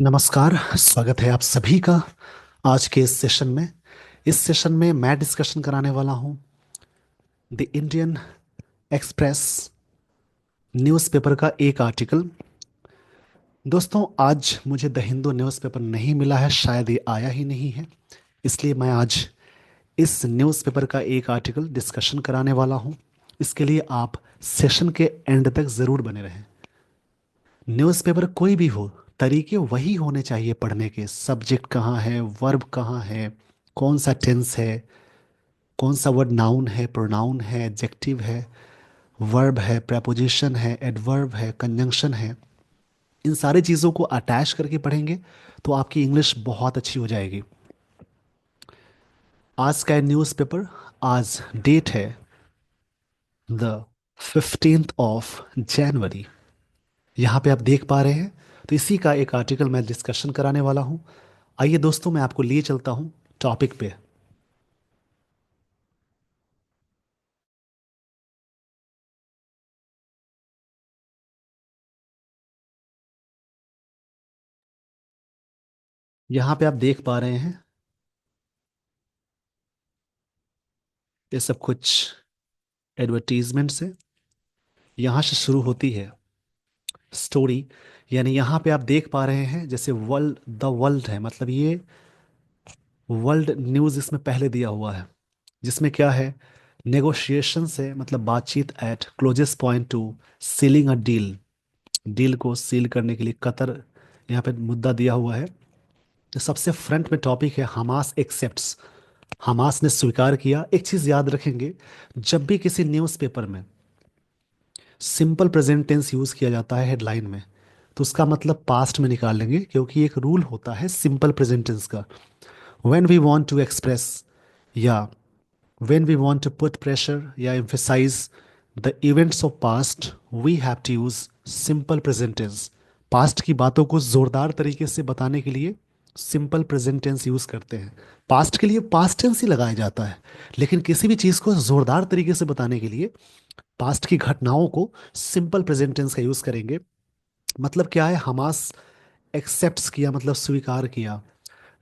नमस्कार। स्वागत है आप सभी का आज के इस सेशन में। इस सेशन में मैं डिस्कशन कराने वाला हूं द इंडियन एक्सप्रेस न्यूज़पेपर का एक आर्टिकल। दोस्तों, आज मुझे द हिंदू न्यूज़पेपर नहीं मिला है, शायद ये आया ही नहीं है, इसलिए मैं आज इस न्यूज़पेपर का एक आर्टिकल डिस्कशन कराने वाला हूं। इसके लिए आप सेशन के एंड तक ज़रूर बने रहें। न्यूज़पेपर कोई भी हो, तरीके वही होने चाहिए पढ़ने के। सब्जेक्ट कहाँ है, वर्ब कहाँ है, कौन सा टेंस है, कौन सा वर्ड नाउन है, प्रोनाउन है, एडजेक्टिव है, वर्ब है, प्रेपोजिशन है, एडवर्ब है, कंजंक्शन है। इन सारी चीज़ों को अटैच करके पढ़ेंगे तो आपकी इंग्लिश बहुत अच्छी हो जाएगी। आज का न्यूज़पेपर, आज डेट है द 15 जनवरी। यहाँ पे आप देख पा रहे हैं, तो इसी का एक आर्टिकल मैं डिस्कशन कराने वाला हूँ। आइए दोस्तों, मैं आपको लिए चलता हूँ टॉपिक पे। यहाँ पे आप देख पा रहे हैं, ये सब कुछ एडवर्टीजमेंट से यहाँ से शुरू होती है स्टोरी। यानी यहाँ पे आप देख पा रहे हैं, जैसे वर्ल्ड द वर्ल्ड है, मतलब ये वर्ल्ड न्यूज़ इसमें पहले दिया हुआ है, जिसमें क्या है, नेगोशिएशन से मतलब बातचीत at closest point to sealing a deal. Deal को सील करने के लिए कतर यहाँ पे मुद्दा दिया हुआ है। तो सबसे फ्रंट में टॉपिक है हमास एक्सेप्ट्स। हमास ने स्वीकार किया। एक चीज़ याद रखेंगे, जब भी किसी न्यूज़पेपर में सिंपल प्रेजेंट टेंस यूज़ किया जाता है हेडलाइन में, तो उसका मतलब पास्ट में निकाल लेंगे, क्योंकि एक रूल होता है सिंपल प्रेजेंट टेंस का। When we want to express या when we want to put pressure या emphasize the events of past, we have to use simple present tense. Past की बातों को जोरदार तरीके से बताने के लिए सिंपल प्रेजेंट टेंस यूज करते हैं। पास्ट के लिए पास्ट टेंस ही लगाया जाता है, लेकिन किसी भी चीज़ को जोरदार तरीके से बताने के लिए पास्ट की घटनाओं को सिंपल प्रेजेंट टेंस का यूज करेंगे। मतलब क्या है, हमास एक्सेप्ट्स किया मतलब स्वीकार किया।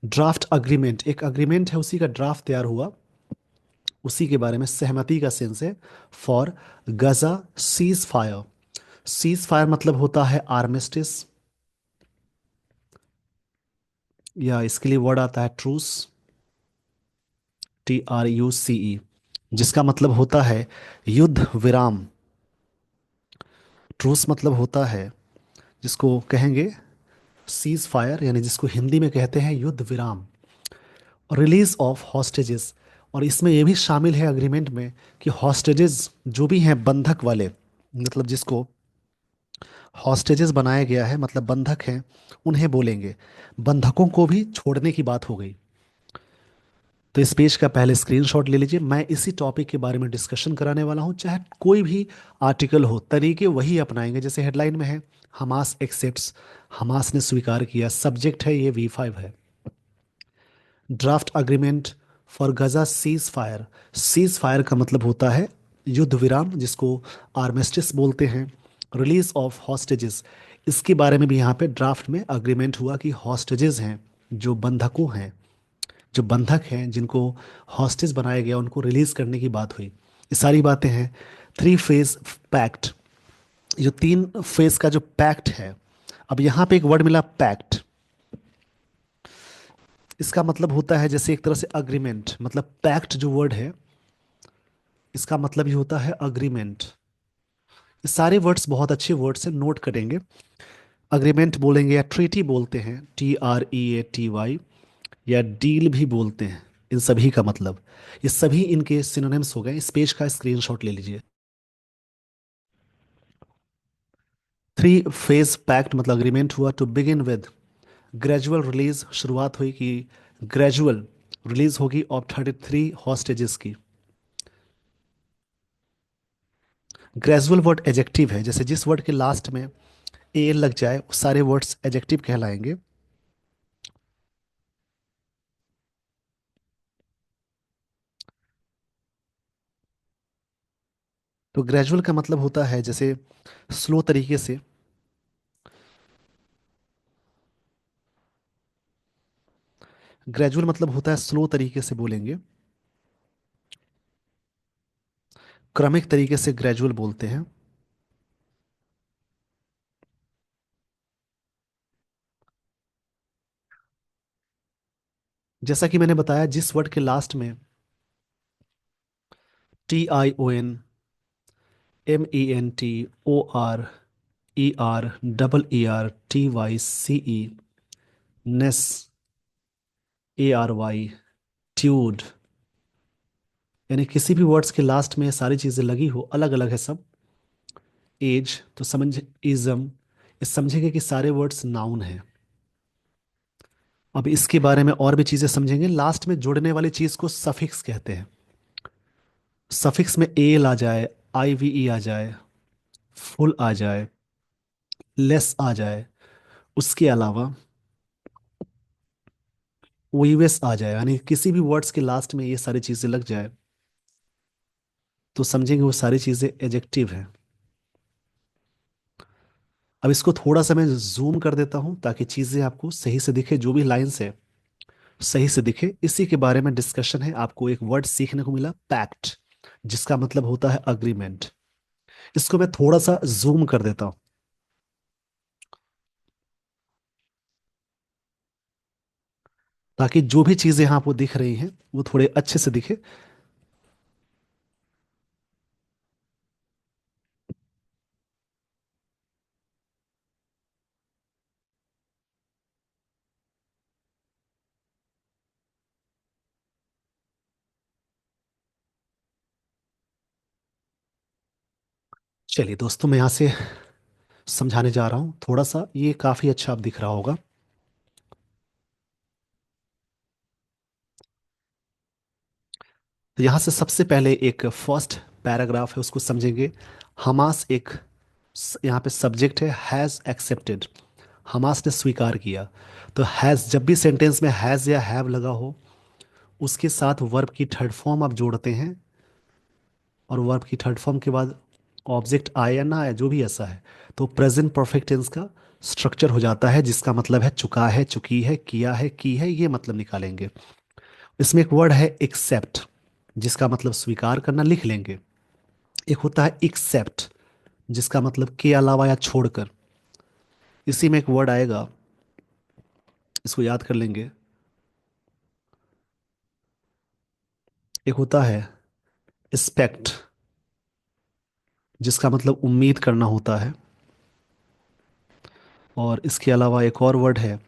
ड्राफ्ट अग्रीमेंट, एक अग्रीमेंट है, उसी का ड्राफ्ट तैयार हुआ, उसी के बारे में सहमति का सेंस है। For Gaza ceasefire. Ceasefire मतलब होता है आर्मिस्टिस, या इसके लिए वर्ड आता है ट्रूस, TRUCE, जिसका मतलब होता है युद्ध विराम। ट्रूस मतलब होता है, जिसको कहेंगे सीज फायर, यानी जिसको हिंदी में कहते हैं युद्ध विराम। रिलीज ऑफ हॉस्टेजेस, और इसमें यह भी शामिल है अग्रीमेंट में कि हॉस्टेजेस जो भी हैं बंधक वाले, मतलब जिसको हॉस्टेजेस बनाया गया है, मतलब बंधक हैं, उन्हें बोलेंगे। बंधकों को भी छोड़ने की बात हो गई। तो इस पेज का पहले स्क्रीनशॉट ले लीजिए। मैं इसी टॉपिक के बारे में डिस्कशन कराने वाला हूं, चाहे कोई भी आर्टिकल हो, तरीके वही अपनाएंगे। जैसे हेडलाइन में है हमास एक्सेप्ट्स, हमास ने स्वीकार किया। सब्जेक्ट है ये V5 है। Draft agreement for Gaza ceasefire. Ceasefire का मतलब होता है युद्ध विराम, जिसको आर्मिस्टिस बोलते हैं। रिलीज ऑफ हॉस्टेजेस, इसके बारे में भी यहाँ पे ड्राफ्ट में अग्रीमेंट हुआ कि हॉस्टेजेस हैं, जो बंधकों हैं, जो बंधक हैं जिनको हॉस्टेज बनाया गया, उनको रिलीज करने की बात हुई। ये सारी बातें हैं। 3 फेज पैक्ट, जो 3 फेज का जो पैक्ट है। अब यहाँ पे एक वर्ड मिला पैक्ट, इसका मतलब होता है जैसे एक तरह से अग्रीमेंट, मतलब पैक्ट जो वर्ड है, इसका मतलब ही होता है अग्रीमेंट। ये सारे वर्ड्स बहुत अच्छे वर्ड्स हैं, नोट करेंगे। अग्रीमेंट बोलेंगे या ट्रीटी बोलते हैं, TREATY, या डील भी बोलते हैं। इन सभी का मतलब, ये सभी इनके सिनोनिम्स हो गए। इस पेज का स्क्रीनशॉट ले लीजिए। 3 फेज पैक्ट मतलब अग्रीमेंट हुआ to begin with gradual release, शुरुआत हुई कि ग्रेजुअल रिलीज होगी ऑफ 33 हॉस्टेजेस की। ग्रेजुअल वर्ड एजेक्टिव है, जैसे जिस वर्ड के लास्ट में ए लग जाए वो सारे वर्ड्स एजेक्टिव कहलाएंगे। तो ग्रेजुअल का मतलब होता है जैसे स्लो तरीके से। ग्रेजुअल मतलब होता है स्लो तरीके से बोलेंगे, क्रमिक तरीके से ग्रेजुअल बोलते हैं। जैसा कि मैंने बताया, जिस वर्ड के लास्ट में TION, MENT, OR, ER, ER, TY, CE, Ness, ARY, ट्यूड, यानी किसी भी वर्ड्स के लास्ट में ये सारी चीजें लगी हो, अलग अलग है सब। एज तो समझ, इज्म, इस समझेंगे कि सारे वर्ड्स नाउन हैं। अब इसके बारे में और भी चीजें समझेंगे। लास्ट में जुड़ने वाली चीज को सफिक्स कहते हैं। सफिक्स में एल आ जाए, IVE आ जाए, फुल आ जाए, लेस आ जाए, उसके अलावा वीवेस आ जाए, यानी किसी भी वर्ड्स के लास्ट में ये सारी चीजें लग जाए तो समझेंगे वो सारी चीजें एजेक्टिव हैं। अब इसको थोड़ा सा मैं जूम कर देता हूं ताकि चीजें आपको सही से दिखे, जो भी लाइंस है सही से दिखे। इसी के बारे में डिस्कशन है। आपको एक वर्ड सीखने को मिला, पैक्ट, जिसका मतलब होता है अग्रीमेंट। इसको मैं थोड़ा सा जूम कर देता हूं ताकि जो भी चीजें यहाँ आपको दिख रही हैं वो थोड़े अच्छे से दिखे। चलिए दोस्तों, मैं यहाँ से समझाने जा रहा हूँ थोड़ा सा, ये काफी अच्छा आप दिख रहा होगा। तो यहाँ से सबसे पहले एक फर्स्ट पैराग्राफ है, उसको समझेंगे। हमास एक यहाँ पे सब्जेक्ट है, हैज़ एक्सेप्टेड, हमास ने स्वीकार किया। तो हैज़, जब भी सेंटेंस में हैज़ या हैव लगा हो, उसके साथ वर्ब की थर्ड फॉर्म आप जोड़ते हैं, और वर्ब की थर्ड फॉर्म के बाद ऑब्जेक्ट आए या ना आए, जो भी ऐसा है, तो प्रेजेंट परफेक्ट टेंस का स्ट्रक्चर हो जाता है, जिसका मतलब है चुका है, चुकी है, किया है, की है, ये मतलब निकालेंगे। इसमें एक वर्ड है एक्सेप्ट, जिसका मतलब स्वीकार करना, लिख लेंगे। एक होता है एक्सेप्ट, जिसका मतलब के अलावा या छोड़कर। इसी में एक वर्ड आएगा, इसको याद कर लेंगे। एक होता है एक्सपेक्ट, जिसका मतलब उम्मीद करना होता है। और इसके अलावा एक और वर्ड है,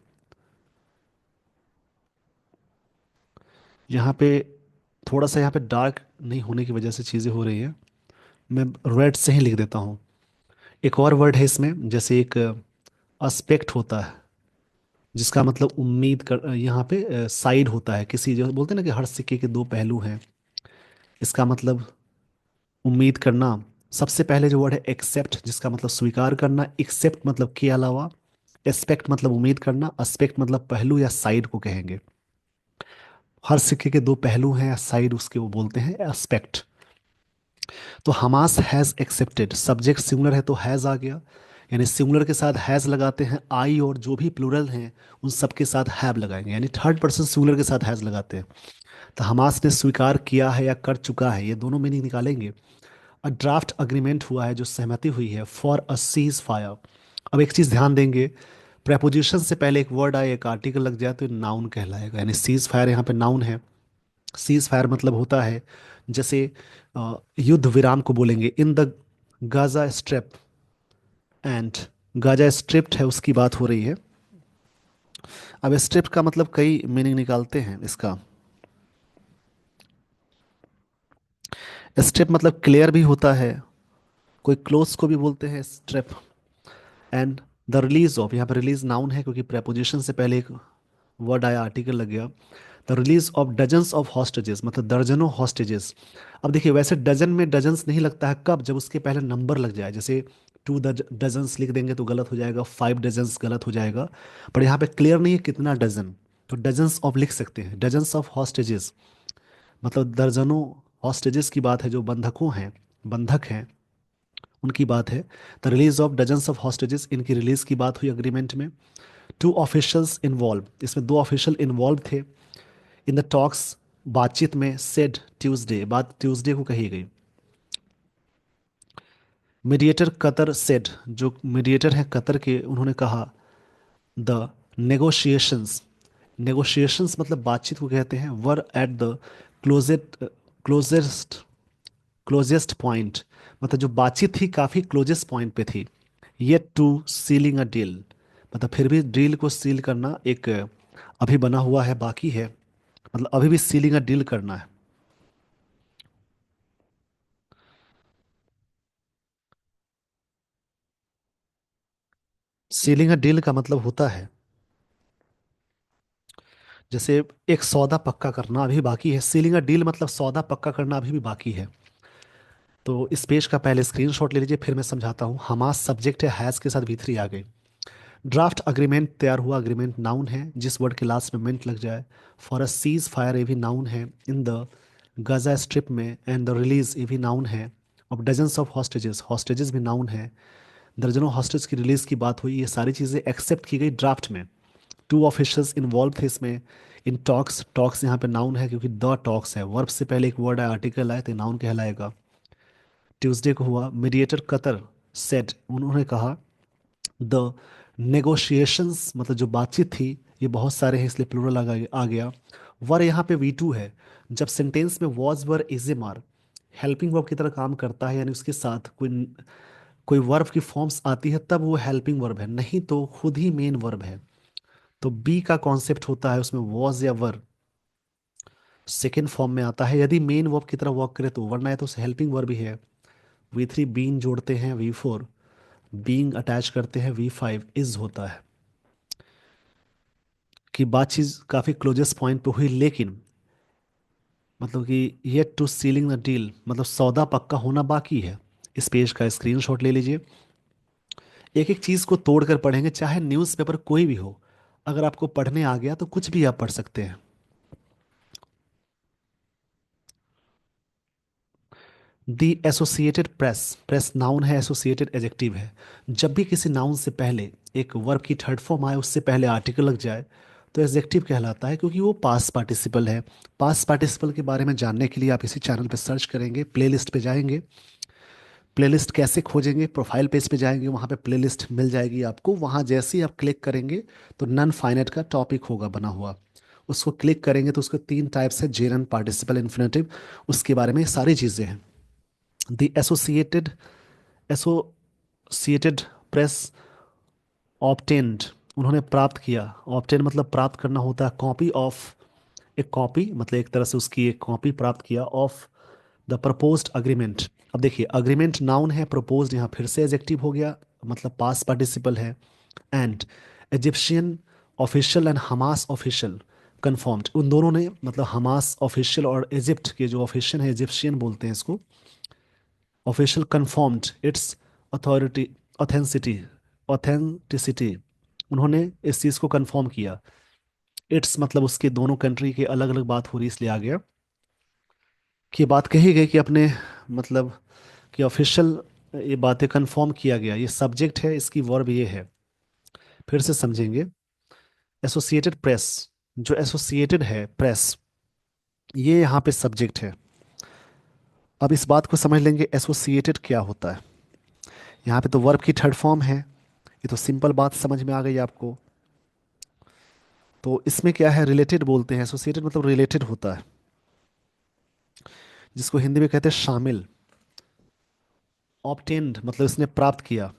यहाँ पे थोड़ा सा, यहाँ पे डार्क नहीं होने की वजह से चीज़ें हो रही हैं, मैं रेड से ही लिख देता हूँ। एक और वर्ड है इसमें, जैसे एक अस्पेक्ट होता है, जिसका मतलब उम्मीद कर, यहाँ पे साइड होता है किसी, जो बोलते हैं ना कि हर सिक्के के दो पहलू हैं, इसका मतलब उम्मीद करना। सबसे पहले जो वर्ड है एक्सेप्ट, जिसका मतलब स्वीकार करना, एक्सेप्ट मतलब के अलावा, एक्सपेक्ट मतलब उम्मीद करना, अस्पेक्ट मतलब पहलू या साइड को कहेंगे। हर सिक्के के दो पहलू हैं या साइड, उसके वो बोलते हैं एस्पेक्ट। तो Hamas has accepted, subject singular है तो हैज आ गया, यानी सिंगुलर के साथ हैज लगाते हैं, आई और जो भी प्लूरल हैं उन सब के साथ हैव लगाएंगे, यानी थर्ड पर्सन सिंगुलर के साथ हैज लगाते हैं। तो हमास ने स्वीकार किया है या कर चुका है, ये दोनों मीनिंग निकालेंगे। अ ड्राफ्ट अग्रीमेंट हुआ है, जो सहमति हुई है, फॉर अ सीज फायर। अब एक चीज ध्यान देंगे, प्रेपोजिशन से पहले एक वर्ड आए, एक आर्टिकल लग जाए तो नाउन कहलाएगा, यानी सीज फायर यहाँ पे नाउन है। सीज फायर मतलब होता है, जैसे युद्ध विराम को बोलेंगे, in the Gaza Strip, and Gaza Strip है, उसकी बात हो रही है। अब स्ट्रिप का मतलब कई मीनिंग निकालते हैं इसका। स्ट्रिप मतलब क्लियर भी होता है, कोई क्लोज को भी बोलते हैं strip. And the release of, यहाँ पर रिलीज नाउन है क्योंकि प्रेपोजिशन से पहले एक वर्ड आया, आर्टिकल लग गया। The release of dozens of hostages, मतलब दर्जनों हॉस्टेजेस। अब देखिए, वैसे डजन में डजन्स नहीं लगता है, कब, जब उसके पहले नंबर लग जाए, जैसे टू डजन्स लिख देंगे तो गलत हो जाएगा, 5 डजन्स गलत हो जाएगा। पर यहाँ पे क्लियर नहीं है कितना डजन, तो डजन्स ऑफ लिख सकते हैं, डजन्स ऑफ हॉस्टेजेस, मतलब दर्जनों हॉस्टेजेस की बात है, जो बंधकों हैं, बंधक हैं, उनकी बात है। The release of dozens of hostages, इनकी रिलीज की बात हुई अग्रीमेंट में। टू ऑफिशियल्स इन्वॉल्व, इसमें दो ऑफिशियल इन्वॉल्व थे, इन द टॉक्स, बातचीत में, सेड ट्यूसडे, बात ट्यूसडे को कही गई। मीडिएटर कतर सेड, जो मीडिएटर हैं कतर के, उन्होंने कहा द नेगोशिएशंस, नेगोशिएशंस मतलब बातचीत को कहते हैं, were at the closet closest closest point, मतलब जो बातचीत थी काफी क्लोजेस्ट पॉइंट पे थी। Yet to sealing a deal, मतलब फिर भी डील को सील करना एक अभी बना हुआ है, बाकी है, मतलब अभी भी सीलिंग अ डील करना है। सीलिंग अ डील का मतलब होता है जैसे एक सौदा पक्का करना अभी बाकी है, सीलिंग अ डील मतलब सौदा पक्का करना अभी भी बाकी है। तो इस पेज का पहले स्क्रीनशॉट ले लीजिए, फिर मैं समझाता हूँ। हमास सब्जेक्ट है, हैज़ के साथ वी3 आ गई। ड्राफ्ट अग्रीमेंट तैयार हुआ, अग्रीमेंट नाउन है, जिस वर्ड के लास्ट में मेंट लग जाए। फॉर अ सीज फायर ये भी नाउन है। इन द गजा स्ट्रिप में, एंड द रिलीज ये भी नाउन है। Of dozens of hostages, hostages भी नाउन है। दर्जनों हॉस्टेज की रिलीज की बात हुई, ये सारी चीज़ें एक्सेप्ट की गई ड्राफ्ट में। टू ऑफिशियल्स इन्वॉल्व थे इसमें। इन टॉक्स, टॉक्स यहाँ पे नाउन है क्योंकि द टॉक्स है, वर्ब से पहले एक वर्ड है, आर्टिकल है, तो नाउन कहलाएगा। ट्यूसडे को हुआ, मीडिएटर कतर सेड, उन्होंने कहा द नेगोशिएशंस, मतलब जो बातचीत थी, ये बहुत सारे हैं इसलिए प्लूरल आ गया। वर यहाँ पे वी टू है। जब सेंटेंस में वॉज वर इज ए मार हेल्पिंग वर्ब की तरह काम करता है, यानी उसके साथ कोई कोई वर्ब की फॉर्म्स आती है, तब वो हेल्पिंग वर्ब है, नहीं तो खुद ही मेन वर्ब है। तो बी का कॉन्सेप्ट होता है उसमें वॉज या वर सेकेंड फॉर्म में आता है, यदि मेन वर्ब की तरह वर्क करे तो, वरना है तो हेल्पिंग वर्ब ही है। वी3 बीन जोड़ते हैं, वी4 बीइंग अटैच करते हैं, वी5 इज होता है। कि बातचीत काफी क्लोजेस्ट पॉइंट पे हुई, लेकिन मतलब कि yet to sealing the deal मतलब सौदा पक्का होना बाकी है। इस पेज का स्क्रीनशॉट ले लीजिए। एक एक चीज को तोड़ कर पढ़ेंगे, चाहे न्यूज़पेपर कोई भी हो, अगर आपको पढ़ने आ गया तो कुछ भी आप पढ़ सकते हैं। दी एसोसिएटेड प्रेस, प्रेस नाउन है, एसोसिएटेड एजेक्टिव है। जब भी किसी नाउन से पहले एक वर्ब की थर्ड फॉर्म आए, उससे पहले आर्टिकल लग जाए, तो एजेक्टिव कहलाता है, क्योंकि वो पास्ट पार्टिसिपल है। पास्ट पार्टिसिपल के बारे में जानने के लिए आप इसी चैनल पे सर्च करेंगे, प्लेलिस्ट पे जाएंगे। प्लेलिस्ट कैसे खोजेंगे, प्रोफाइल पेज पे जाएंगे, वहाँ पे प्लेलिस्ट मिल जाएगी आपको। वहाँ जैसे ही आप क्लिक करेंगे तो नन फाइनाइट का टॉपिक होगा बना हुआ, उसको क्लिक करेंगे तो उसके तीन टाइप्स है, जेरन, पार्टिसिपल, इन्फिनेटिव, उसके बारे में सारी चीज़ें हैं। द एसोसिएटेड प्रेस ऑब्टेन्ड, उन्होंने प्राप्त किया। ऑब्टेन मतलब प्राप्त करना होता है, कॉपी ऑफ, एक कॉपी मतलब एक तरह से उसकी एक कॉपी प्राप्त किया, ऑफ द प्रपोज्ड अग्रीमेंट। अब देखिए, अग्रीमेंट नाउन है, प्रपोज्ड यहाँ फिर से एडजेक्टिव हो गया, मतलब पास्ट पार्टिसिपल है। And Egyptian official and Hamas official confirmed, उन दोनों ने, मतलब हमास ऑफिशियल और इजिप्ट के जो ऑफिशियल है, इजिप्शियन बोलते हैं इसको, official confirmed it's authority ऑथेंसिटी authenticity, उन्होंने इस चीज़ को कंफर्म किया। इट्स मतलब उसके दोनों कंट्री के अलग अलग बात हो रही, इसलिए आ गया कि बात कही गई कि अपने, मतलब कि ऑफिशियल, ये बातें कंफर्म किया गया, ये सब्जेक्ट है, इसकी वर्ब ये है। फिर से समझेंगे। एसोसिएटेड प्रेस, जो एसोसिएटेड है प्रेस, ये यहाँ पे सब्जेक्ट है। अब इस बात को समझ लेंगे एसोसिएटेड क्या होता है। यहाँ पे तो वर्ब की थर्ड फॉर्म है, ये तो सिंपल बात समझ में आ गई आपको। तो इसमें क्या है, रिलेटेड बोलते हैं, एसोसिएटेड मतलब रिलेटेड होता है, जिसको हिंदी में कहते हैं शामिल। ऑब्टेन्ड मतलब इसने प्राप्त किया।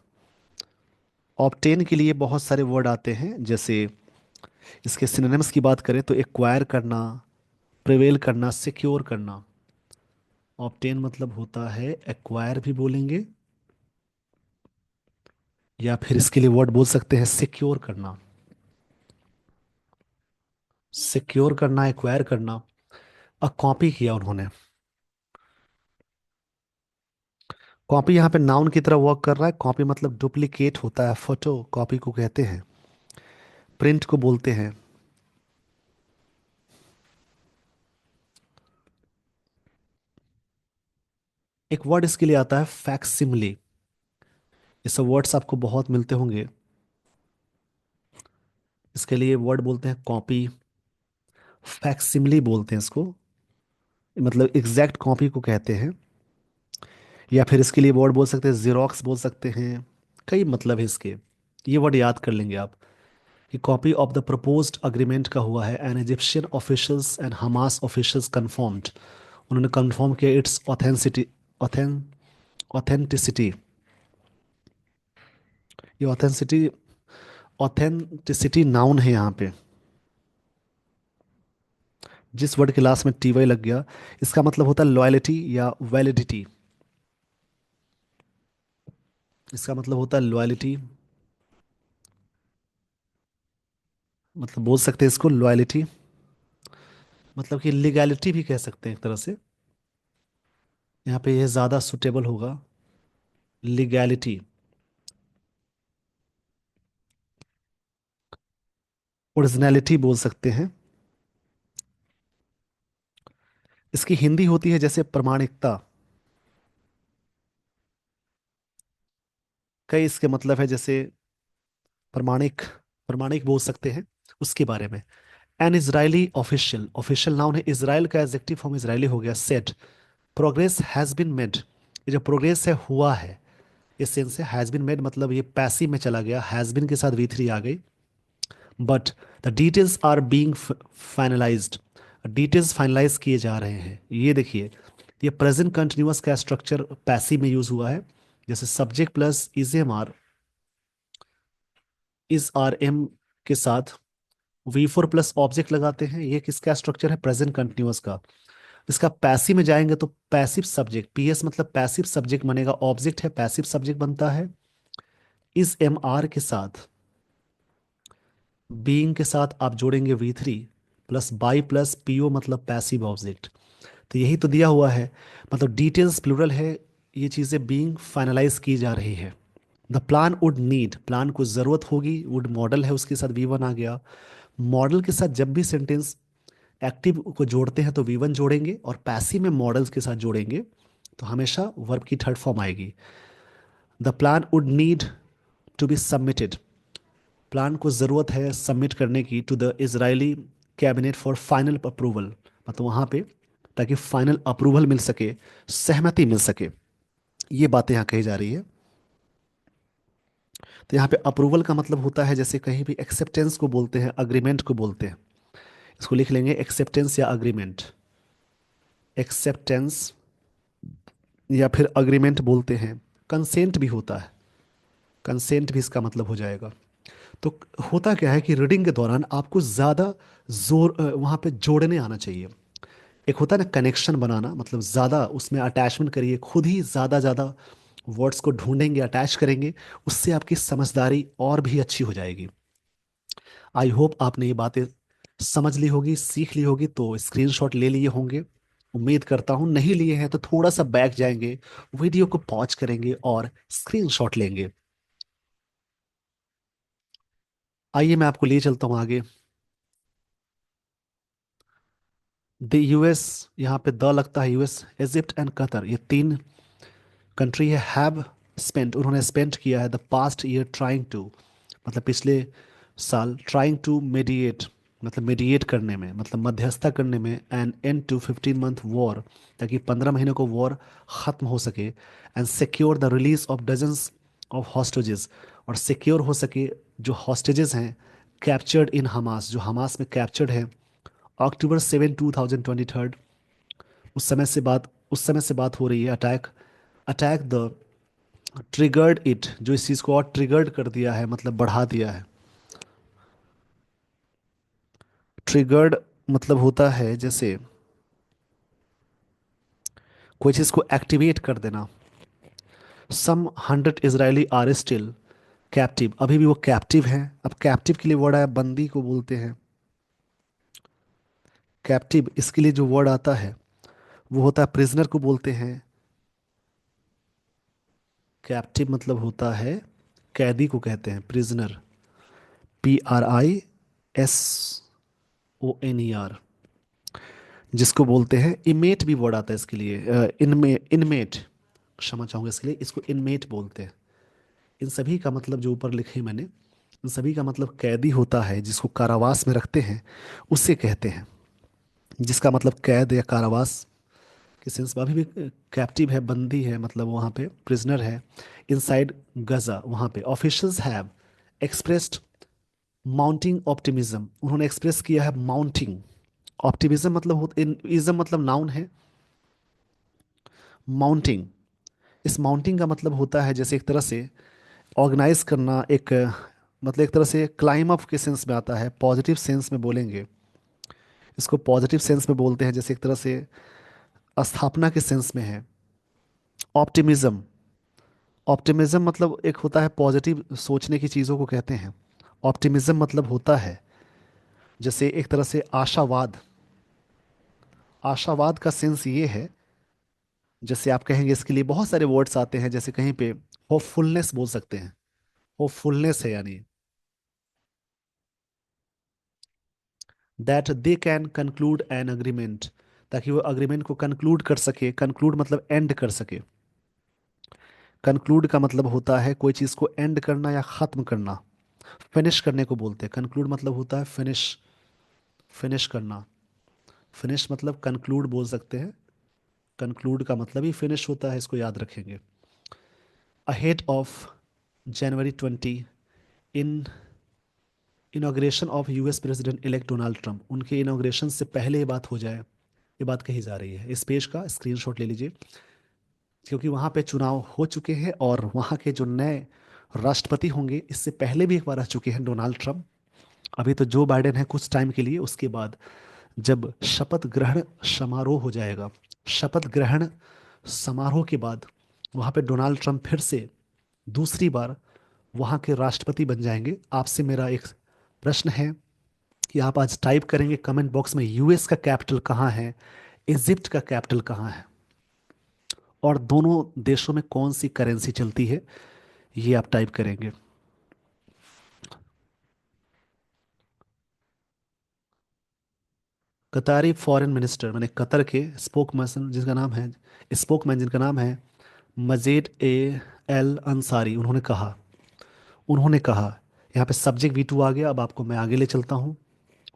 ऑब्टेन के लिए बहुत सारे वर्ड आते हैं, जैसे इसके सिनोनिम्स की बात करें तो एक्वायर करना, प्रिवेल करना, सिक्योर करना। ऑब्टेन मतलब होता है एक्वायर भी बोलेंगे, या फिर इसके लिए वर्ड बोल सकते हैं सिक्योर करना। सिक्योर करना, एक्वायर करना। कॉपी किया उन्होंने। कॉपी यहाँ पे नाउन की तरह वर्क कर रहा है, कॉपी मतलब डुप्लीकेट होता है, फोटो कॉपी को कहते हैं, प्रिंट को बोलते हैं। एक वर्ड इसके लिए आता है फैक्सिमिली, ये सब वर्ड्स आपको बहुत मिलते होंगे। इसके लिए वर्ड बोलते हैं कॉपी, फैक्सिमिली बोलते हैं इसको, मतलब एग्जैक्ट कॉपी को कहते हैं। या फिर इसके लिए वर्ड बोल सकते हैं, जीरोक्स बोल सकते हैं। कई मतलब है इसके, ये वर्ड याद कर लेंगे आप। कि copy of the proposed agreement का हुआ है, an Egyptian officials and Hamas officials confirmed, उन्होंने कंफर्म किया इट्स ऑथेंसिटी, ऑथें ऑथेंटिसिटी। ये ऑथेंसिटी, ऑथेंटिसिटी नाउन है यहाँ पे। जिस वर्ड के लास्ट में टी वाई लग गया, इसका मतलब होता है लॉयलिटी या वैलिडिटी। इसका मतलब होता है लॉयलिटी, मतलब बोल सकते हैं इसको लॉयलिटी, मतलब कि लीगैलिटी भी कह सकते हैं एक तरह से। यहाँ पे ये ज़्यादा सुटेबल होगा, लीगैलिटी। ओरिजिनलिटी बोल सकते हैं। इसकी हिंदी होती है जैसे प्रमाणिकता। कई इसके मतलब है, जैसे प्रमाणिक, प्रमाणिक बोल सकते हैं उसके बारे में। An Israeli official, official noun है, इजराइल का एडजेक्टिव फॉर्म इजरायली हो गया। Said progress has been made, ये जो प्रोग्रेस है हुआ है, इस सेंस से हैज बीन मेड, मतलब ये पैसिव में चला गया, हैज बीन के साथ वी थ्री आ गई। But the details are being finalised, details finalise किए जा रहे हैं। ये देखिए, ये प्रेजेंट कंटिन्यूअस का स्ट्रक्चर पैसिव में यूज हुआ है। जैसे subject plus is am are, is are am के साथ वी फोर प्लस ऑब्जेक्ट लगाते हैं। ये किसका स्ट्रक्चर है, प्रेजेंट कंटिन्यूअस का। इसका पैसिव में जाएंगे तो पैसिव सब्जेक्ट, पीएस मतलब पैसिव सब्जेक्ट बनेगा, ऑब्जेक्ट है पैसिव सब्जेक्ट बनता है। इस एम आर के साथ, बीइंग के साथ आप जोड़ेंगे we three plus by plus PO, मतलब पैसिव ऑब्जेक्ट। तो यही तो दिया हुआ है, मतलब डिटेल्स प्लूरल है, ये चीज़ें बीइंग फाइनलाइज की जा रही है। The plan would need, plan को ज़रूरत होगी, वुड मॉडल है उसके साथ वी वन आ गया। मॉडल के साथ जब भी सेंटेंस एक्टिव को जोड़ते हैं तो वी वन जोड़ेंगे, और पैसिव में मॉडल्स के साथ जोड़ेंगे तो हमेशा वर्ब की थर्ड फॉर्म आएगी। The plan would need to be submitted, plan को ज़रूरत है सबमिट करने की to the Israeli cabinet for final approval, मतलब वहाँ पे ताकि फाइनल अप्रूवल मिल सके, सहमति मिल सके। ये बातें यहाँ कही जा रही है। तो यहाँ पे अप्रूवल का मतलब होता है, जैसे कहीं भी एक्सेप्टेंस को बोलते हैं, अग्रीमेंट को बोलते हैं। इसको लिख लेंगे एक्सेप्टेंस या अग्रीमेंट। एक्सेप्टेंस या फिर अग्रीमेंट बोलते हैं। कंसेंट भी होता है, कंसेंट भी इसका मतलब हो जाएगा। तो होता क्या है कि रीडिंग के दौरान आपको ज़्यादा जोर वहाँ पे जोड़ने आना चाहिए। एक होता है ना कनेक्शन बनाना, मतलब ज़्यादा उसमें अटैचमेंट करिए, खुद ही ज़्यादा ज़्यादा वर्ड्स को ढूंढेंगे, अटैच करेंगे, उससे आपकी समझदारी और भी अच्छी हो जाएगी। आई होप आपने ये बातें समझ ली होगी, सीख ली होगी, तो स्क्रीनशॉट ले लिए होंगे। उम्मीद करता हूँ नहीं लिए हैं तो थोड़ा सा बैक जाएंगे, वीडियो को पॉज करेंगे और स्क्रीनशॉट लेंगे। आइए मैं आपको ले चलता हूँ आगे। द यूएस, यहाँ पे द लगता है, यूएस, इजिप्ट एंड कतर, ये तीन कंट्री है। हैव स्पेंट, उन्होंने स्पेंड किया है the past year trying to, मतलब पिछले साल, ट्राइंग टू मेडिएट, मतलब मेडिएट करने में, मतलब मध्यस्थता करने में, an end to 15 month war, ताकि 15 महीने को वॉर खत्म हो सके। And secure the release of dozens of hostages, और सिक्योर हो सके जो हॉस्टेजेस हैं कैप्चर्ड इन हमास, जो हमास में कैप्चर्ड है। अक्टूबर 7 2023, उस समय से बात हो रही है। Attack, attack the triggered it, जो इस चीज को और ट्रिगर्ड कर दिया है, मतलब बढ़ा दिया है। ट्रिगर्ड मतलब होता है जैसे कोई चीज को एक्टिवेट कर देना। सम 100 इजरायली आर स्टिल कैप्टिव, अभी भी वो कैप्टिव हैं। अब कैप्टिव के लिए वर्ड आया, बंदी को बोलते हैं कैप्टिव। इसके लिए जो वर्ड आता है वो होता है प्रिजनर को बोलते हैं। कैप्टिव मतलब होता है कैदी को कहते हैं प्रिजनर, PRISONER, जिसको बोलते हैं इमेट, भी वर्ड आता है इसके लिए, इनमेट, क्षमा चाहूंगा इसके लिए, इसको इनमेट बोलते हैं। इन सभी का मतलब जो ऊपर लिखे मैंने, इन सभी का मतलब कैदी होता है जिसको कारावास में रखते हैं, उसे कहते हैं। जिसका मतलब कैद या कारावास के सेंस में, अभी भी कैप्टिव है, बंदी है, मतलब वहाँ पे प्रिजनर है इनसाइड गजा। वहाँ पे officials have expressed mounting optimism, उन्होंने एक्सप्रेस किया है माउंटिंग ऑप्टिमिज्म, मतलब इन इज्म मतलब नाउन है, माउंटिंग। इस माउंटिंग का मतलब होता है जैसे एक तरह से ऑर्गेनाइज करना, एक मतलब एक तरह से क्लाइम अप के सेंस में आता है, पॉजिटिव सेंस में बोलेंगे इसको, पॉजिटिव सेंस में बोलते हैं, जैसे एक तरह से स्थापना के सेंस में है। ऑप्टिमिज्म, ऑप्टिमिज्म मतलब एक होता है पॉजिटिव सोचने की चीज़ों को कहते हैं। ऑप्टिमिज्म मतलब होता है जैसे एक तरह से आशावाद। आशावाद का सेंस ये है, जैसे आप कहेंगे इसके लिए बहुत सारे वर्ड्स आते हैं, जैसे कहीं पे होपफुलनेस बोल सकते हैं, होपफुलनेस है यानी that they can conclude an agreement, ताकि वो अग्रीमेंट को कंक्लूड कर सके। कंक्लूड मतलब एंड कर सके। कंक्लूड का मतलब होता है कोई चीज़ को एंड करना या ख़त्म करना, फिनिश करने को बोलते हैं। कंक्लूड मतलब होता है फिनिश, फिनिश करना। फिनिश मतलब कंक्लूड बोल सकते हैं, कंक्लूड का मतलब ही फिनिश होता है, इसको याद रखेंगे। Ahead of January 20, in inauguration of US president elect Donald Trump, उनके इनाग्रेशन से पहले ये बात हो जाए, ये बात कही जा रही है। इस पेज का स्क्रीनशॉट ले लीजिए, क्योंकि वहाँ पे चुनाव हो चुके हैं और वहाँ के जो नए राष्ट्रपति होंगे, इससे पहले भी एक बार आ चुके हैं डोनाल्ड ट्रंप। अभी तो जो बाइडेन है कुछ टाइम के लिए, उसके बाद जब शपथ ग्रहण समारोह हो जाएगा, शपथ ग्रहण समारोह के बाद वहाँ पे डोनाल्ड ट्रंप फिर से दूसरी बार वहाँ के राष्ट्रपति बन जाएंगे। आपसे मेरा एक प्रश्न है कि आप आज टाइप करेंगे कमेंट बॉक्स में यूएस का कैपिटल कहाँ है, इजिप्ट का कैपिटल कहाँ है, और दोनों देशों में कौन सी करेंसी चलती है, ये आप टाइप करेंगे। कतारी फॉरेन मिनिस्टर मैंने कतर के स्पोकमैन जिनका नाम है, स्पोकमैन जिनका नाम है मजेद ए एल अंसारी, उन्होंने कहा, यहाँ पे सब्जेक्ट V2 आ गया। अब आपको मैं आगे ले चलता हूँ,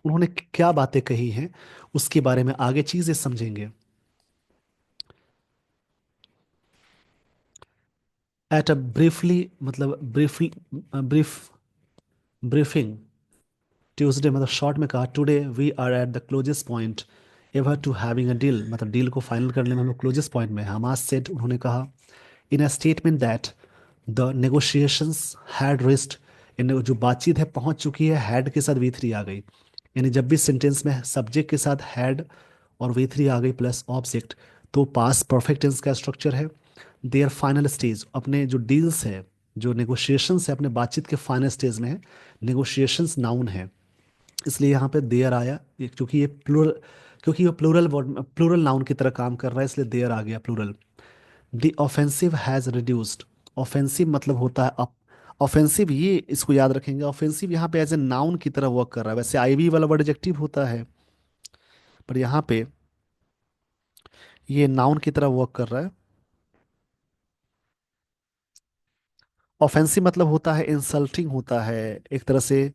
उन्होंने क्या बातें कही हैं उसके बारे में आगे चीजें समझेंगे। एट अ ब्रीफली मतलब ब्रीफ ब्रीफिंग ट्यूसडे, मतलब शॉर्ट में कहा, today we are at the closest point ever to having a deal, मतलब डील को फाइनल करने में हम लोग क्लोजेस्ट पॉइंट में हैं। हमास सेड, उन्होंने कहा in a statement that the negotiations had reached, इन जो बातचीत है पहुंच चुकी है, हैड के साथ V3 आ गई। यानी जब भी सेंटेंस में सब्जेक्ट के साथ हैड और V3 आ गई प्लस ऑब्जेक्ट, तो पास परफेक्ट टेंस का स्ट्रक्चर है। देयर फाइनल स्टेज, अपने जो डील्स है, जो नेगोशिएशंस है, अपने बातचीत के फाइनल स्टेज में है। नेगोशिएशंस नाउन है, इसलिए यहाँ पे देयर आया, क्योंकि ये प्लूरल, क्योंकि ये प्लूरल वर्ड, प्लूरल नाउन की तरह काम कर रहा है, इसलिए देयर आ गया plural. The offensive has reduced, offensive मतलब होता है अप, ऑफेंसिव, ये इसको याद रखेंगे। ऑफेंसिव यहाँ पे एज ए नाउन की तरह वर्क कर रहा है, वैसे आईवी वाला वर्ड एडजेक्टिव होता है, पर यहाँ पे ये नाउन की तरह वर्क कर रहा है। ऑफेंसिव मतलब होता है इंसल्टिंग, होता है एक तरह से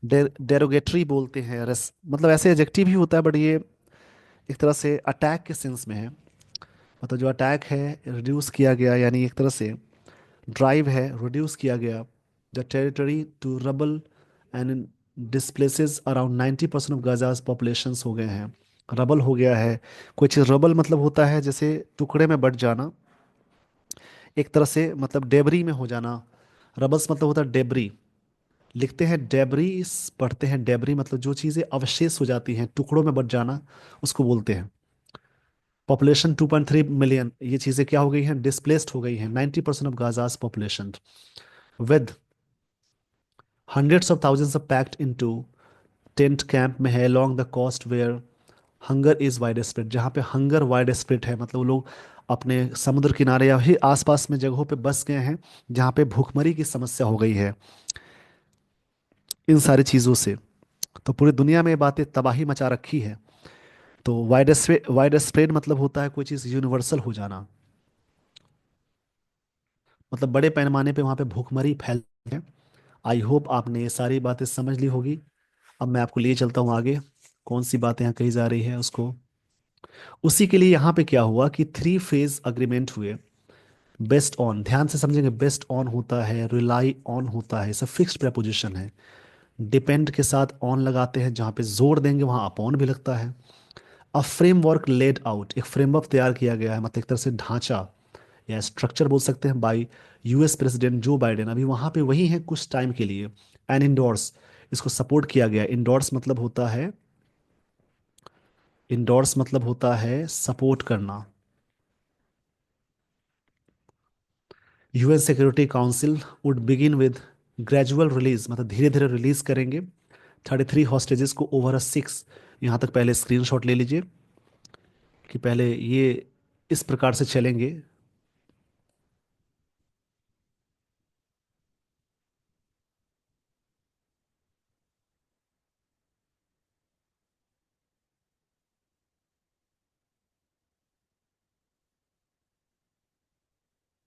डेरोगेटरी बोलते हैं, मतलब ऐसे एडजेक्टिव ही होता है, बट ये एक तरह से अटैक के सेंस में है। मतलब जो अटैक है रिड्यूस किया गया, यानी एक तरह से ड्राइव है, रिड्यूस किया गया the territory to rubble and displaces around 90% of Gaza's populations हो गए हैं। रबल हो गया है, कोई चीज़ रबल मतलब होता है जैसे टुकड़े में बट जाना, एक तरह से मतलब डेबरी में हो जाना। रबल्स मतलब होता है डेबरी, लिखते हैं डेबरीज, पढ़ते हैं डेबरी, मतलब जो चीज़ें अवशेष हो जाती हैं, टुकड़ों में बट जाना, उसको बोलते हैं। पॉपुलेशन 2.3 मिलियन, ये चीज़ें क्या हो गई हैं, डिस्प्लेस्ड हो गई हैं, 90% of Gaza's population. With hundreds of thousands of packed into tent camp में है along the coast where hunger is widespread, जहाँ पे हंगर वाइड स्प्रेड है, मतलब वो लोग अपने समुद्र किनारे या ही आसपास में जगहों पे बस गए हैं जहाँ पे भूखमरी की समस्या हो गई है। इन सारी चीज़ों से तो पूरी दुनिया में ये बातें तबाही मचा रखी है। तो वाइड स्प्रेड मतलब होता है कोई चीज़ यूनिवर्सल हो जाना, मतलब बड़े पैमाने पे वहाँ पे भूखमरी फैल है। आई होप आपने ये सारी बातें समझ ली होगी। अब मैं आपको लिए चलता हूँ आगे। कौन सी बात यहाँ कही जा रही है उसको। उसी के लिए यहाँ पे क्या हुआ कि 3 फेज अग्रीमेंट हुए। बेस्ट ऑन, ध्यान से समझेंगे, बेस्ट ऑन होता है, रिलाई ऑन होता है, सब फिक्स्ड प्रपोजिशन है। डिपेंड के साथ ऑन लगाते हैं, जहाँ पे जोर देंगे वहाँ अपॉन भी लगता है। अ फ्रेमवर्क लेड आउट, एक फ्रेमवर्क तैयार किया गया है, मतलब एक तरह से ढांचा या स्ट्रक्चर बोल सकते हैं, bye US president Joe Biden, अभी वहाँ पे वही है कुछ टाइम के लिए। एंड इंडोर्स, इसको सपोर्ट किया गया। इंडोर्स मतलब होता है सपोर्ट करना। UN security council would begin with gradual release, मतलब धीरे धीरे रिलीज करेंगे 33 हॉस्टेजेस को ओवर अ 6। यहाँ तक पहले स्क्रीनशॉट ले लीजिए कि पहले ये इस प्रकार से चलेंगे।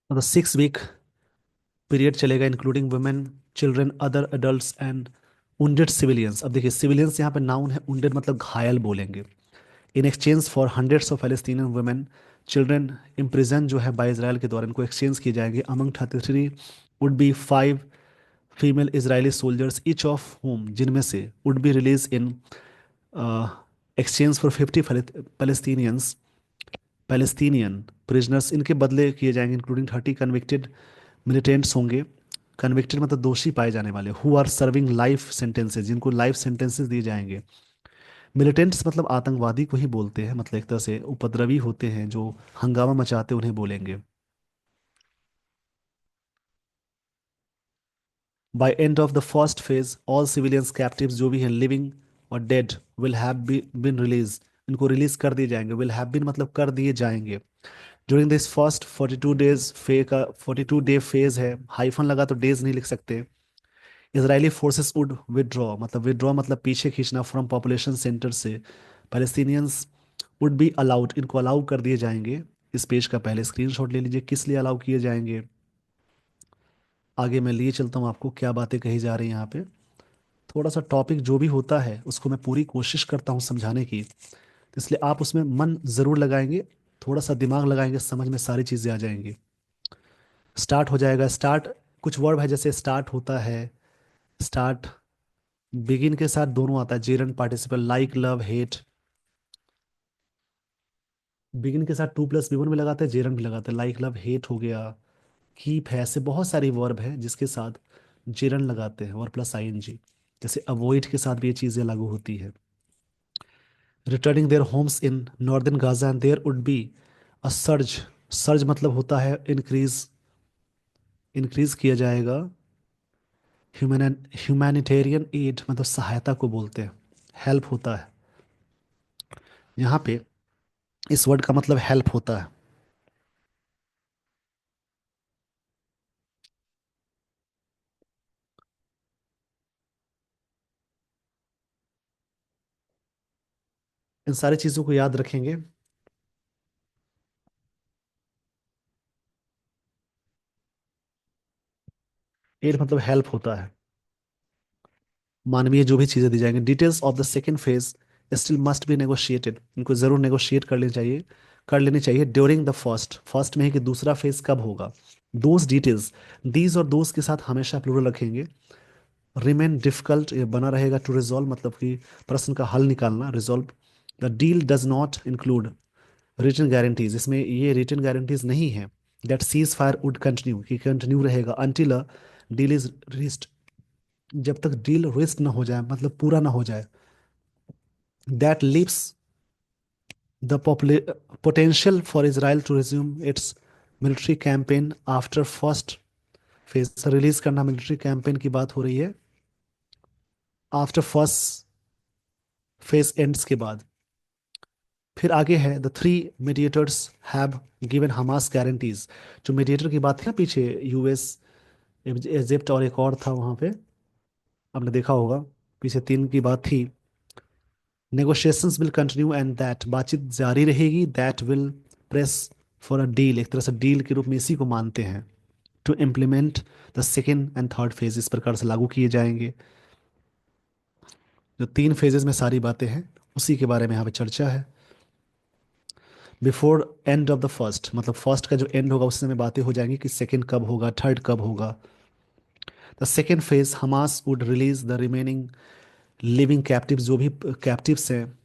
मतलब 6 वीक पीरियड चलेगा, including women, children, other adults and wounded civilians. अब देखिए सिविलियंस यहाँ पे नाउन है, wounded मतलब घायल बोलेंगे। इन exchange for hundreds of Palestinian women, children imprison जो है बाय इसराइल के द्वारा, इनको एक्सचेंज किए जाएंगे। Among 33 would be 5 female Israeli soldiers each of home, जिनमें से would be release in exchange for 50 Palestinian prisoners, इनके बदले किए जाएंगे, इंक्लूडिंग 30 कन्विक्टेड मिलिटेंट्स होंगे। कन्विक्टेड मतलब दोषी पाए जाने वाले, who are serving life sentences, जिनको लाइफ सेंटेंसेस दिए जाएंगे। मिलिटेंट्स मतलब आतंकवादी को ही बोलते हैं, मतलब एक तरह से उपद्रवी होते हैं जो हंगामा मचाते उन्हें बोलेंगे। By end of the first phase all civilians captives, जो भी हैं लिविंग और dead, will have been release, इनको रिलीज कर दिए जाएंगे। विल हैव बीन मतलब कर दिए जाएंगे। ड्यूरिंग दिस फर्स्ट 42 डेज, फे का 42 डे फेज है, हाइफन लगा तो डेज नहीं लिख सकते। इजरायली फोर्सेस वुड विदड्रॉ, मतलब विदड्रॉ मतलब पीछे खींचना, फ्रॉम पॉपुलेशन सेंटर से। पैलेस्टीनियंस वुड बी अलाउड, इनको अलाउ कर दिए जाएंगे। इस पेज का पहले स्क्रीनशॉट ले लीजिए, किस लिए अलाउ किए जाएंगे। आगे मैं लिए चलता हूँ आपको क्या बातें कही जा रही हैं यहाँ पे। थोड़ा सा टॉपिक जो भी होता है उसको मैं पूरी कोशिश करता हूँ समझाने की, तो इसलिए आप उसमें मन जरूर लगाएंगे, थोड़ा सा दिमाग लगाएंगे, समझ में सारी चीज़ें आ जाएंगी। स्टार्ट हो जाएगा। स्टार्ट, कुछ वर्ब है जैसे स्टार्ट होता है, स्टार्ट बिगिन के साथ दोनों आता है, gerund participle, like, love, hate. Begin के साथ टू प्लस वी वन भी लगाते हैं, जेरंड भी लगाते हैं, लाइक, लव, हेट हो गया। कीप है, ऐसे बहुत सारी वर्ब है जिसके साथ जेरंड लगाते हैं और प्लस आईएनजी। जैसे अवॉइड के साथ भी ये चीज़ें लागू होती है। Returning their homes in northern Gaza and there would be a surge. Surge मतलब होता है इंक्रीज, इंक्रीज किया जाएगा। ह्यूमैनिटेरियन एड मतलब सहायता को बोलते हैं, हेल्प होता है। यहाँ पे इस वर्ड का मतलब हेल्प होता है। इन सारी चीज़ों को याद रखेंगे। एड मतलब हेल्प होता है, मानवीय जो भी चीज़ें दी जाएंगी। Details of the second phase still must be negotiated, इनको जरूर नेगोशिएट कर लेनी चाहिए ड्यूरिंग द फर्स्ट, फर्स्ट में है कि दूसरा फेज कब होगा। दोज डिटेल्स, दीज और दोज के साथ हमेशा प्लूरल रखेंगे। रिमेन डिफिकल्ट, ये बना रहेगा। टू रिजॉल्व मतलब कि प्रश्न का हल निकालना, resolve. The deal does not include written guarantees, इसमें ये रिटन गारंटीज नहीं है। That ceasefire would continue, कि कंटिन्यू रहेगा until a deal is reached, जब तक डील रिस्ट ना हो जाए, मतलब पूरा ना हो जाए। That leaves the potential for Israel to resume its military campaign after first phase, release करना मिलिट्री कैंपेन की बात हो रही है आफ्टर फर्स्ट फेज एंड्स के बाद। फिर आगे है the 3 mediators have given Hamas guarantees. जो मीडिएटर की बात थी ना पीछे, यूएस, इजिप्ट और एक और था वहां पे, आपने देखा होगा, पीछे 3 की बात थी। Negotiations will continue and that, बातचीत जारी रहेगी। That will press for a deal, एक तरह से डील के रूप में इसी को मानते हैं। To implement the second and third phase, इस प्रकार से लागू किए जाएंगे। जो 3 फेजेस में सारी बातें हैं, उसी के बारे में यहाँ पे चर्चा है। Before and of the first, मतलब फर्स्ट का जो एंड होगा उस समय बातें हो जाएंगी कि सेकंड कब होगा, थर्ड कब होगा। The second phase, Hamas would release the remaining living captives, जो भी कैप्टिव्स हैं।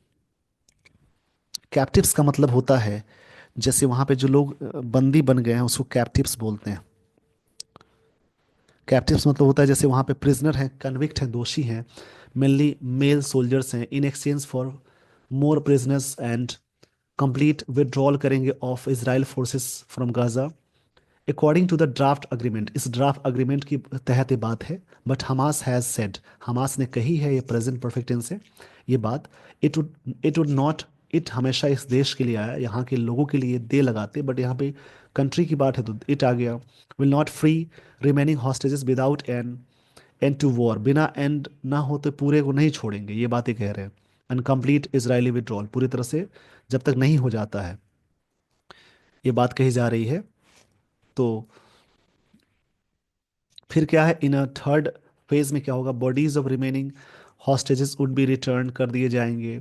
कैप्टिव्स का मतलब होता है जैसे वहाँ पे जो लोग बंदी बन गए हैं उसको कैप्टिव्स बोलते हैं। कैप्टिव्स मतलब होता है जैसे वहाँ पे प्रिजनर हैं, कन्विक्ट हैं, दोषी हैं, मेनली मेल सोल्जर्स हैं, in exchange for more prisoners and complete withdrawal करेंगे of Israel forces from Gaza according to the draft agreement. इस ड्राफ्ट अग्रीमेंट की तहत ये बात है। But Hamas has said, Hamas ने कही है, ये प्रेजेंट परफेक्ट टेंस है ये बात। इट वुड नॉट, इट हमेशा इस देश के लिए आया, यहाँ के लोगों के लिए दे लगाते, बट यहाँ पे कंट्री की बात है तो इट आ गया। Will not free remaining hostages without an end to war, बिना एंड ना हो तो पूरे को नहीं छोड़ेंगे, ये बातें कह रहे हैं। अनकम्प्लीट इसराइली विड्रॉल, पूरी तरह से जब तक नहीं हो जाता है, ये बात कही जा रही है। तो फिर क्या है, इन अ थर्ड फेज में क्या होगा, bodies of remaining hostages would be return कर दिए जाएंगे।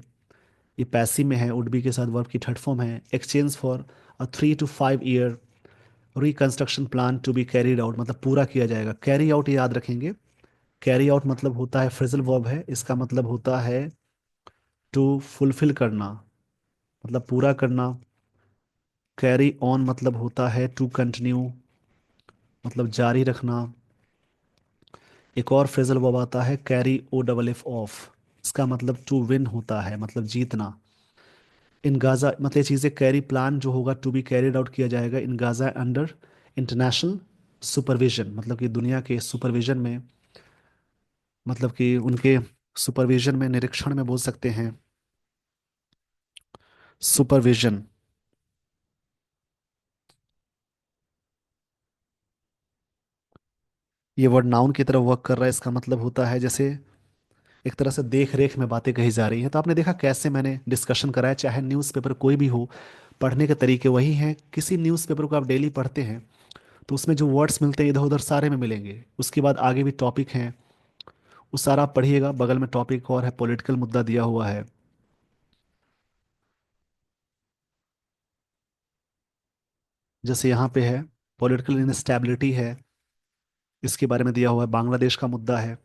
ये पैसिव में है, वुड बी के साथ वर्ब की थर्ड फॉर्म है। Exchange for a 3 to 5 year reconstruction plan to be carried out, मतलब पूरा किया जाएगा। कैरी आउट याद रखेंगे, कैरी आउट मतलब होता है फ्रेजल वर्ब है, इसका मतलब होता है टू फुलफिल करना, मतलब पूरा करना। कैरी ऑन मतलब होता है टू कंटिन्यू, मतलब जारी रखना। एक और फ्रेजल वर्ब आता है carry O double F off, इसका मतलब टू विन होता है, मतलब जीतना। इन गाजा, मतलब ये चीज़ें कैरी प्लान जो होगा टू बी कैरिड आउट किया जाएगा in Gaza under international supervision, मतलब कि दुनिया के सुपरविजन में, मतलब कि उनके सुपरविजन में, निरीक्षण में बोल सकते हैं, सुपरविजन। ये वर्ड नाउन की तरह वर्क कर रहा है, इसका मतलब होता है जैसे एक तरह से देख रेख में बातें कही जा रही हैं। तो आपने देखा कैसे मैंने डिस्कशन कराया, चाहे न्यूज़पेपर कोई भी हो, पढ़ने के तरीके वही हैं। किसी न्यूज़पेपर को आप डेली पढ़ते हैं तो उसमें जो वर्ड्स मिलते हैं इधर उधर सारे में मिलेंगे। उसके बाद आगे भी टॉपिक हैं, वो सारा आप पढ़िएगा। बगल में टॉपिक और है, पॉलिटिकल मुद्दा दिया हुआ है, जैसे यहाँ पे है पॉलिटिकल इंस्टेबिलिटी है, इसके बारे में दिया हुआ है। बांग्लादेश का मुद्दा है,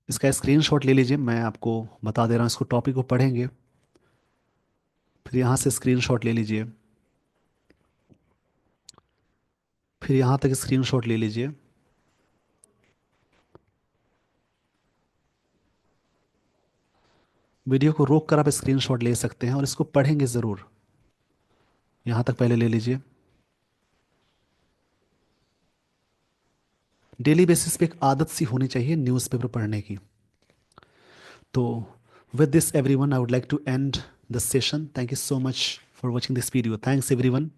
इसका स्क्रीनशॉट ले लीजिए, मैं आपको बता दे रहा हूँ। इसको टॉपिक को पढ़ेंगे, फिर यहाँ से स्क्रीनशॉट ले लीजिए, फिर यहाँ तक स्क्रीनशॉट ले लीजिए। वीडियो को रोक कर आप स्क्रीनशॉट ले सकते हैं और इसको पढ़ेंगे ज़रूर। यहाँ तक पहले ले लीजिए। डेली बेसिस पे एक आदत सी होनी चाहिए न्यूज़पेपर पढ़ने की। तो with this everyone, I would like to end the session. Thank you so much for watching this video. Thanks everyone.